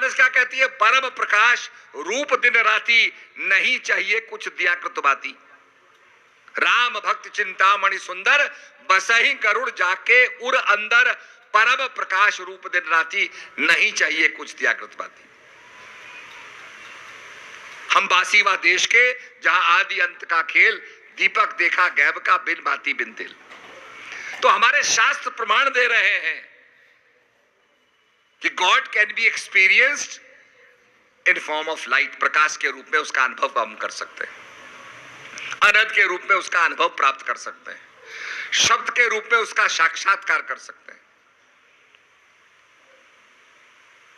उपनिषद क्या कहती है? परम प्रकाश रूप दिन राती, नहीं चाहिए कुछ दिया कृत बाती। राम भक्त चिंतामणि सुंदर, बसहि गरुड़ जाके उर अंदर, परम प्रकाश रूप दिन राती, नहीं चाहिए कुछ दिया कृत बाती। हम बासीवा देश के, जहां आदि अंत का खेल, दीपक देखा गैब का, बिन बाती बिन तेल। तो हमारे शास्त्र प्रमाण दे रहे हैं कि God can be experienced in form of light. प्रकाश के रूप में उसका अनुभव हम कर सकते हैं, अनंत के रूप में उसका अनुभव प्राप्त कर सकते हैं, शब्द के रूप में उसका साक्षात्कार कर सकते हैं।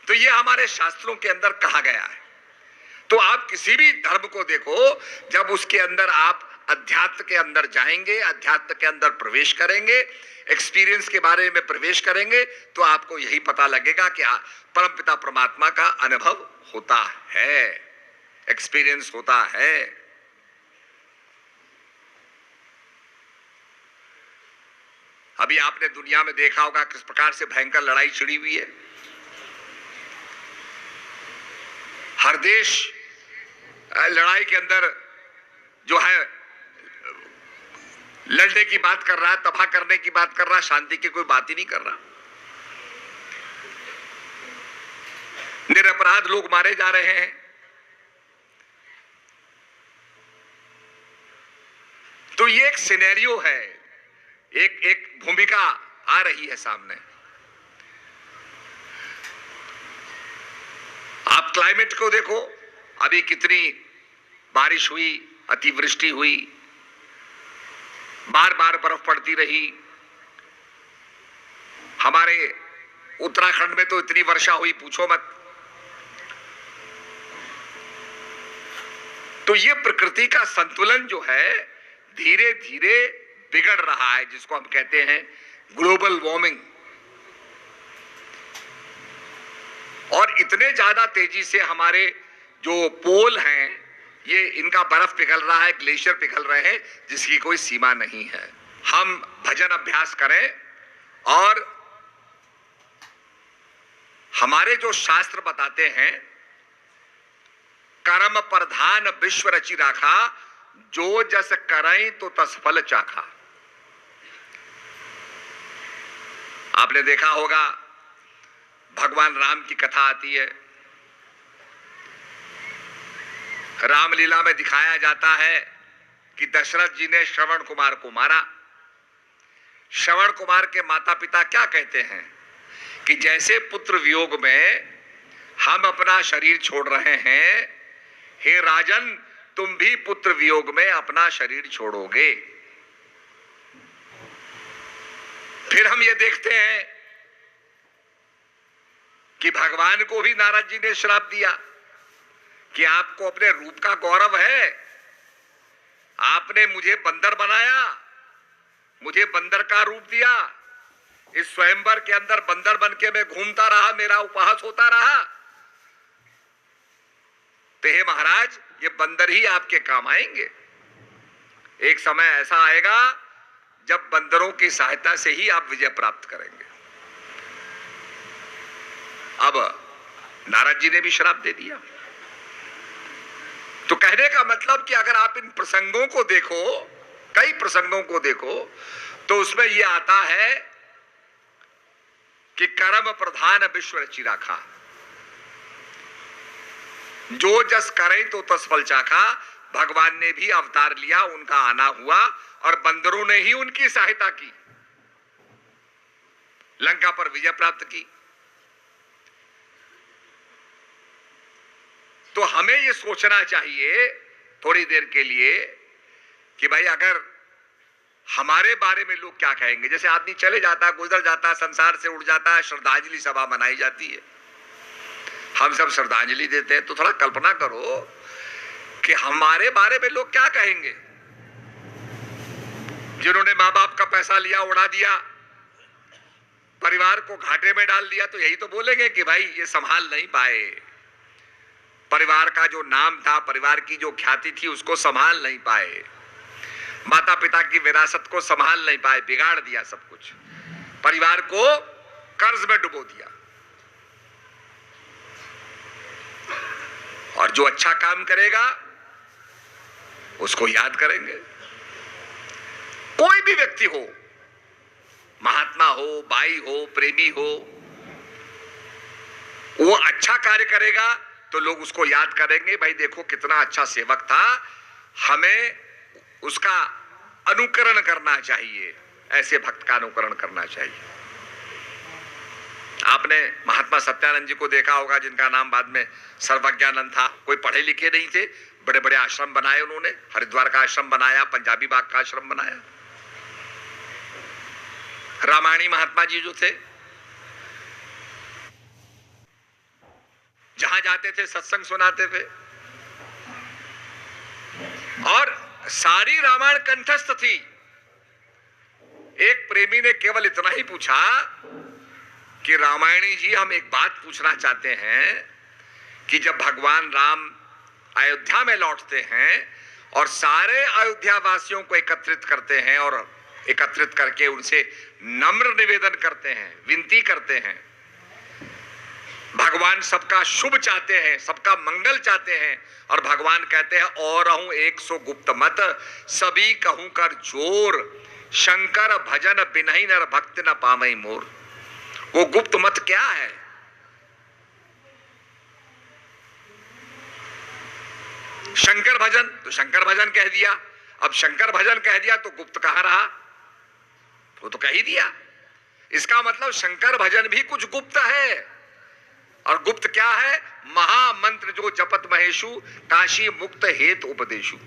तो ये हमारे शास्त्रों के अंदर कहा गया है। तो आप किसी भी धर्म को देखो, जब उसके अंदर आप अध्यात्म के अंदर जाएंगे, अध्यात्म के अंदर प्रवेश करेंगे, एक्सपीरियंस के बारे में प्रवेश करेंगे, तो आपको यही पता लगेगा कि परमपिता परमात्मा का अनुभव होता है, एक्सपीरियंस होता है। अभी आपने दुनिया में देखा होगा किस प्रकार से भयंकर लड़ाई छिड़ी हुई है। हर देश लड़ाई के अंदर जो है लड़ने की बात कर रहा है, तबाह करने की बात कर रहा है, शांति की कोई बात ही नहीं कर रहा। निरपराध लोग मारे जा रहे हैं। तो ये एक सिनेरियो है, एक भूमिका आ रही है सामने। आप क्लाइमेट को देखो, अभी कितनी बारिश हुई, अतिवृष्टि हुई, बार बार बर्फ पड़ती रही। हमारे उत्तराखंड में तो इतनी वर्षा हुई पूछो मत। तो ये प्रकृति का संतुलन जो है धीरे धीरे बिगड़ रहा है, जिसको हम कहते हैं ग्लोबल वार्मिंग। और इतने ज्यादा तेजी से हमारे जो पोल हैं, ये इनका बर्फ पिघल रहा है, ग्लेशियर पिघल रहे हैं, जिसकी कोई सीमा नहीं है। हम भजन अभ्यास करें और हमारे जो शास्त्र बताते हैं, कर्म प्रधान विश्व रचि राखा, जो जस करई तो तस फल चाखा। आपने देखा होगा भगवान राम की कथा आती है, रामलीला में दिखाया जाता है कि दशरथ जी ने श्रवण कुमार को मारा। श्रवण कुमार के माता पिता क्या कहते हैं कि जैसे पुत्र वियोग में हम अपना शरीर छोड़ रहे हैं, हे राजन तुम भी पुत्र वियोग में अपना शरीर छोड़ोगे। फिर हम ये देखते हैं कि भगवान को भी नारद जी ने श्राप दिया कि आपको अपने रूप का गौरव है, आपने मुझे बंदर बनाया, मुझे बंदर का रूप दिया, इस स्वयंवर के अंदर बंदर बन के मैं घूमता रहा, मेरा उपहास होता रहा। तो हे महाराज, ये बंदर ही आपके काम आएंगे। एक समय ऐसा आएगा जब बंदरों की सहायता से ही आप विजय प्राप्त करेंगे। अब नारद जी ने भी श्राप दे दिया। तो कहने का मतलब कि अगर आप इन प्रसंगों को देखो, कई प्रसंगों को देखो, तो उसमें यह आता है कि कर्म प्रधान विश्व रचि राखा, जो जस करे तो तस फल चाखा। भगवान ने भी अवतार लिया, उनका आना हुआ और बंदरों ने ही उनकी सहायता की, लंका पर विजय प्राप्त की। तो हमें यह सोचना चाहिए थोड़ी देर के लिए कि भाई अगर हमारे बारे में लोग क्या कहेंगे। जैसे आदमी चले जाता है, गुजर जाता है, संसार से उड़ जाता है, श्रद्धांजलि सभा मनाई जाती है, हम सब श्रद्धांजलि देते हैं। तो थोड़ा कल्पना करो कि हमारे बारे में लोग क्या कहेंगे। जिन्होंने माँ बाप का पैसा लिया, उड़ा दिया, परिवार को घाटे में डाल दिया, तो यही तो बोलेंगे कि भाई ये संभाल नहीं पाए, परिवार का जो नाम था, परिवार की जो ख्याति थी, उसको संभाल नहीं पाए, माता पिता की विरासत को संभाल नहीं पाए, बिगाड़ दिया सब कुछ, परिवार को कर्ज में डुबो दिया। और जो अच्छा काम करेगा उसको याद करेंगे। कोई भी व्यक्ति हो, महात्मा हो, भाई हो, प्रेमी हो, वो अच्छा कार्य करेगा तो लोग उसको याद करेंगे, भाई देखो कितना अच्छा सेवक था, हमें उसका अनुकरण करना चाहिए, ऐसे भक्त का अनुकरण करना चाहिए। आपने महात्मा सत्यानंद जी को देखा होगा, जिनका नाम बाद में सर्वज्ञानंद था। कोई पढ़े लिखे नहीं थे, बड़े बड़े आश्रम बनाए उन्होंने, हरिद्वार का आश्रम बनाया, पंजाबी बाग का आश्रम बनाया। रामायणी महात्मा जी जो थे, जहां जाते थे सत्संग सुनाते थे, और सारी रामायण कंठस्थ थी। एक प्रेमी ने केवल इतना ही पूछा कि रामायणी जी, हम एक बात पूछना चाहते हैं कि जब भगवान राम अयोध्या में लौटते हैं और सारे अयोध्या वासियों को एकत्रित करते हैं और एकत्रित करके उनसे नम्र निवेदन करते हैं, विनती करते हैं, भगवान सबका शुभ चाहते हैं, सबका मंगल चाहते हैं, और भगवान कहते हैं और रहूं 100 गुप्त मत, सभी कहूं कर जोर, शंकर भजन बिनहि नर भक्त न पावई मोर। वो गुप्त मत क्या है? शंकर भजन, तो शंकर भजन कह दिया। अब शंकर भजन कह दिया तो गुप्त कहां रहा? वो तो कह ही दिया। इसका मतलब शंकर भजन भी कुछ गुप्त है। और गुप्त क्या है? महामंत्र जो जपत महेशु, काशी मुक्त हेत उपदेशु।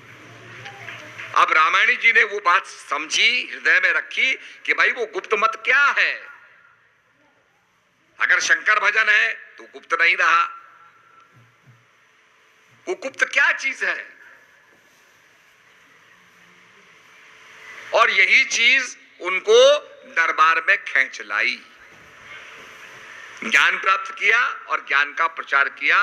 अब रामायणी जी ने वो बात समझी, हृदय में रखी कि भाई वो गुप्त मत क्या है। अगर शंकर भजन है तो गुप्त नहीं रहा। वो गुप्त क्या चीज है? और यही चीज उनको दरबार में खींच लाई। ज्ञान प्राप्त किया और ज्ञान का प्रचार किया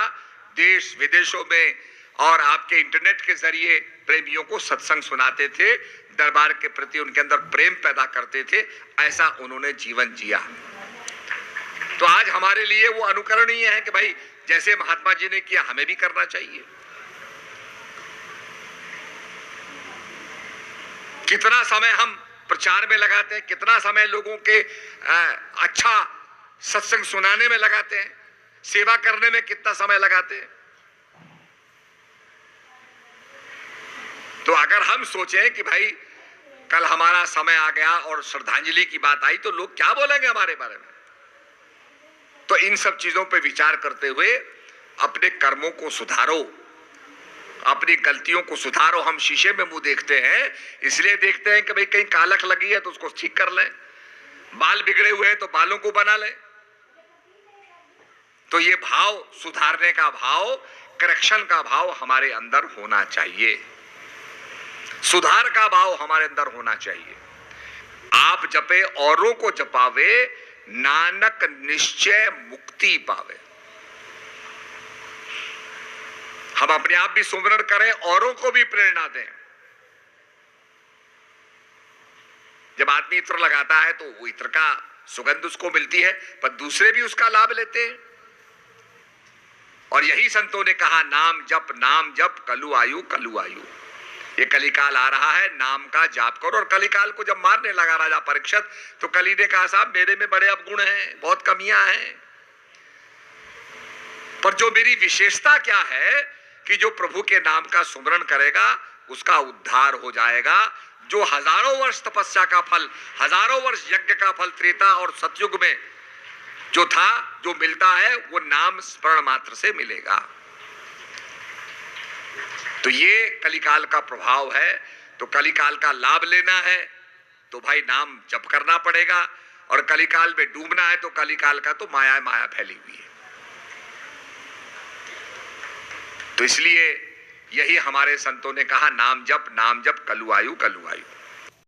देश विदेशों में, और आपके इंटरनेट के जरिए प्रेमियों को सत्संग सुनाते थे, दरबार के प्रति उनके अंदर प्रेम पैदा करते थे। ऐसा उन्होंने जीवन जिया। तो आज हमारे लिए वो अनुकरणीय है कि भाई जैसे महात्मा जी ने किया हमें भी करना चाहिए। कितना समय हम प्रचार में लगाते हैं, कितना समय लोगों के अच्छा सत्संग सुनाने में लगाते हैं, सेवा करने में कितना समय लगाते हैं। तो अगर हम सोचें कि भाई कल हमारा समय आ गया और श्रद्धांजलि की बात आई तो लोग क्या बोलेंगे हमारे बारे में, तो इन सब चीजों पे विचार करते हुए अपने कर्मों को सुधारो, अपनी गलतियों को सुधारो। हम शीशे में मुंह देखते हैं, इसलिए देखते हैं कि भाई कहीं कालख लगी है तो उसको ठीक कर लें, बाल बिगड़े हुए हैं तो बालों को बना लें। तो ये भाव, सुधारने का भाव, करेक्शन का भाव हमारे अंदर होना चाहिए, सुधार का भाव हमारे अंदर होना चाहिए। आप जपे औरों को जपावे, नानक निश्चय मुक्ति पावे। हम अपने आप भी सुमरण करें, औरों को भी प्रेरणा दें। जब आदमी इत्र लगाता है तो वो इत्र का सुगंध उसको मिलती है, पर दूसरे भी उसका लाभ लेते हैं। और यही संतों ने कहा, नाम जप कलु आयु कलु आयु। ये कलिकाल आ रहा है, नाम का जाप करो। और कलिकाल को जब मारने लगा राजा परीक्षित, तो कली ने कहा साहब मेरे में बड़े अवगुण हैं, बहुत कमियां हैं, पर जो मेरी विशेषता क्या है कि जो प्रभु के नाम का सुमरण करेगा उसका उद्धार हो जाएगा। जो हजारों वर्ष तपस्या का फल, हजारों वर्ष यज्ञ का फल त्रेता और सतयुग में जो था, जो मिलता है, वो नाम स्मरण मात्र से मिलेगा। तो ये कलिकाल का प्रभाव है। तो कलिकाल का लाभ लेना है तो भाई नाम जप करना पड़ेगा, और कलिकाल में डूबना है तो कलिकाल का तो माया माया फैली हुई है। तो इसलिए यही हमारे संतों ने कहा, नाम जप कलु आयु कलु आयु।